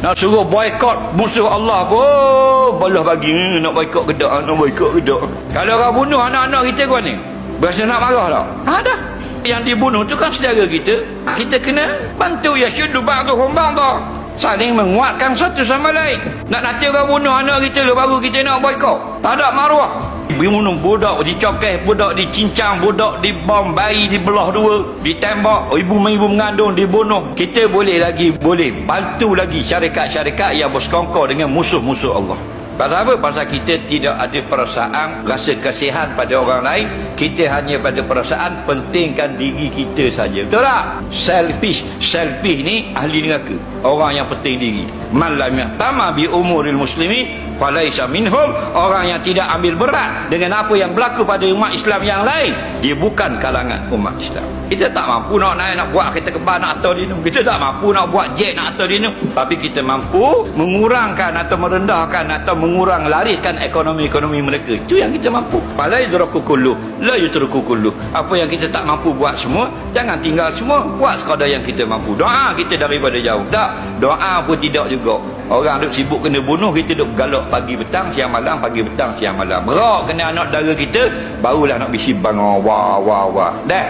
Nak suruh boykot musuh Allah pun balah bagi nak boykot kedak, nak boykot kedak. Kalau orang bunuh anak-anak kita kau ni, berasa nak marah tak? Dah. Yang dibunuh tu kan saudara kita. Kita kena bantu ya syudu ba'duhum ba'dha. Saling menguatkan satu sama lain. Nak nanti orang bunuh anak kita baru kita nak boykot. Tak ada maruah. Bunuh budak dicokai, budak dicincang, budak dibom, bayi dibelah dua, ditembak, ibu mengandung dibunuh. Kita boleh bantu lagi syarikat-syarikat yang bersekongkol dengan musuh-musuh Allah. Pasal apa? Pasal kita tidak ada perasaan rasa kasihan pada orang lain. Kita hanya pada perasaan pentingkan diri kita saja. Betul tak? Selfish ni ahli neraka. Orang yang penting diri. Man lam yahtama bi umuril muslimin falaisa minhum. Orang yang tidak ambil berat dengan apa yang berlaku pada umat Islam yang lain, dia bukan kalangan umat Islam. Kita tak mampu nak buat kereta kebal nak atur dia. Kita tak mampu nak buat jet nak atur dia. Tapi kita mampu mengurangkan atau merendahkan atau mengurang lariskan ekonomi mereka. Itu yang kita mampu. Fala yudraku kullu la yutruku kullu. Apa yang kita tak mampu buat semua, jangan tinggal semua. Buat sekadar yang kita mampu. Doa kita daripada jauh. Tak, doa pun tidak juga. Orang duk sibuk kena bunuh, kita duk galak pagi petang siang malam, pagi petang siang malam. Berak kena anak dara kita, barulah nak bisi bang wah. Dah.